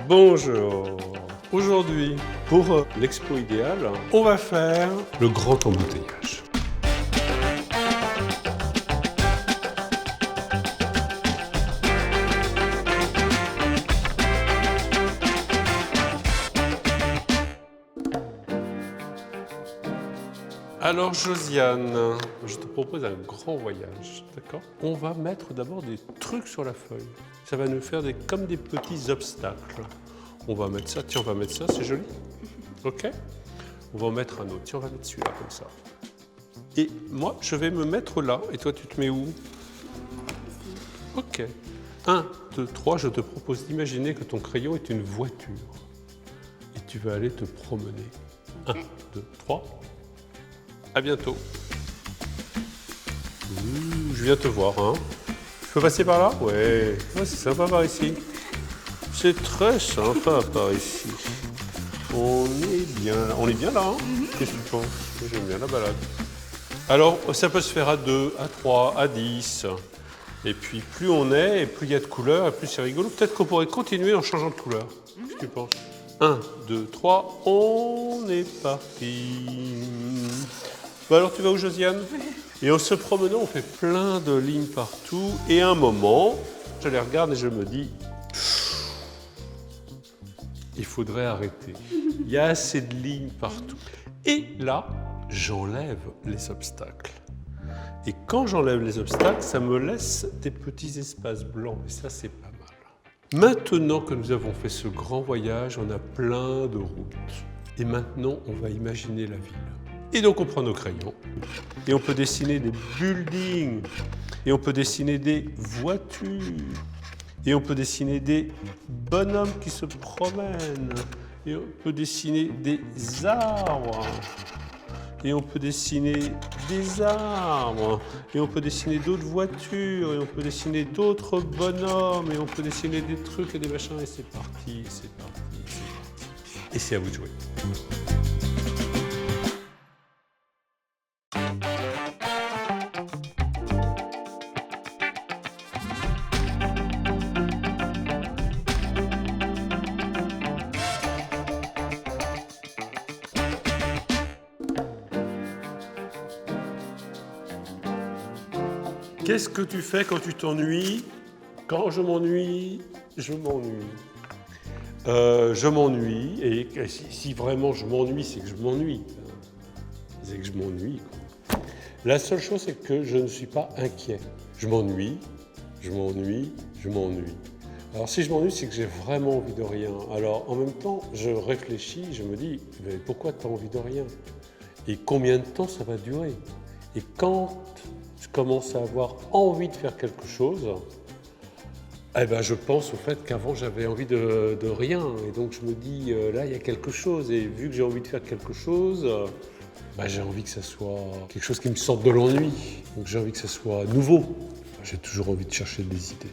Bonjour. Aujourd'hui, pour l'expo idéale, on va faire le grand embouteillage. Alors Josiane, je te propose un grand voyage, d'accord? On va mettre d'abord des trucs sur la feuille. Ça va nous faire comme des petits obstacles. On va mettre ça, tiens, on va mettre ça, c'est joli. Ok? On va en mettre un autre, tiens, on va mettre celui-là comme ça. Et moi, je vais me mettre là, et toi, tu te mets où? Ok. 1, 2, 3, je te propose d'imaginer que ton crayon est une voiture. Et tu vas aller te promener. 1, 2, 3. À bientôt. Je viens te voir, hein. Je peux passer par là? Ouais, c'est sympa par ici. C'est très sympa par ici. On est bien là, hein. Qu'est-ce que tu penses? J'aime bien la balade. Alors, ça peut se faire à 2, à 3, à 10. Et puis, plus on est, et plus il y a de couleurs, et plus c'est rigolo. Peut-être qu'on pourrait continuer en changeant de couleur. Qu'est-ce que tu penses? 1, 2, 3, on est parti. Bon alors, tu vas où, Josiane? Et en se promenant, on fait plein de lignes partout. Et à un moment, je les regarde et je me dis, il faudrait arrêter. Il y a assez de lignes partout. Et là, j'enlève les obstacles. Et quand j'enlève les obstacles, ça me laisse des petits espaces blancs. Et ça, c'est pas mal. Maintenant que nous avons fait ce grand voyage, on a plein de routes. Et maintenant, on va imaginer la ville. Et donc, on prend nos crayons. Et on peut dessiner des buildings. Et on peut dessiner des voitures. Et on peut dessiner des bonhommes qui se promènent. Et on peut dessiner des arbres. Et on peut dessiner des arbres. Et on peut dessiner d'autres voitures. Et on peut dessiner d'autres bonhommes. Et on peut dessiner des trucs et des machins. Et c'est parti, c'est parti, c'est parti. Et c'est à vous de jouer. Qu'est-ce que tu fais quand tu t'ennuies? Quand je m'ennuie, je m'ennuie. Je m'ennuie, et si vraiment je m'ennuie, c'est que je m'ennuie. C'est que je m'ennuie. La seule chose, c'est que je ne suis pas inquiet. Je m'ennuie, je m'ennuie, je m'ennuie. Alors si je m'ennuie, c'est que j'ai vraiment envie de rien. Alors en même temps, je réfléchis, je me dis, mais pourquoi tu as envie de rien? Et combien de temps ça va durer? Et quand je commence à avoir envie de faire quelque chose, eh ben, je pense au fait qu'avant j'avais envie de rien. Et donc je me dis, là il y a quelque chose. Et vu que j'ai envie de faire quelque chose, ben, j'ai envie que ça soit quelque chose qui me sorte de l'ennui. Donc j'ai envie que ça soit nouveau. J'ai toujours envie de chercher des idées.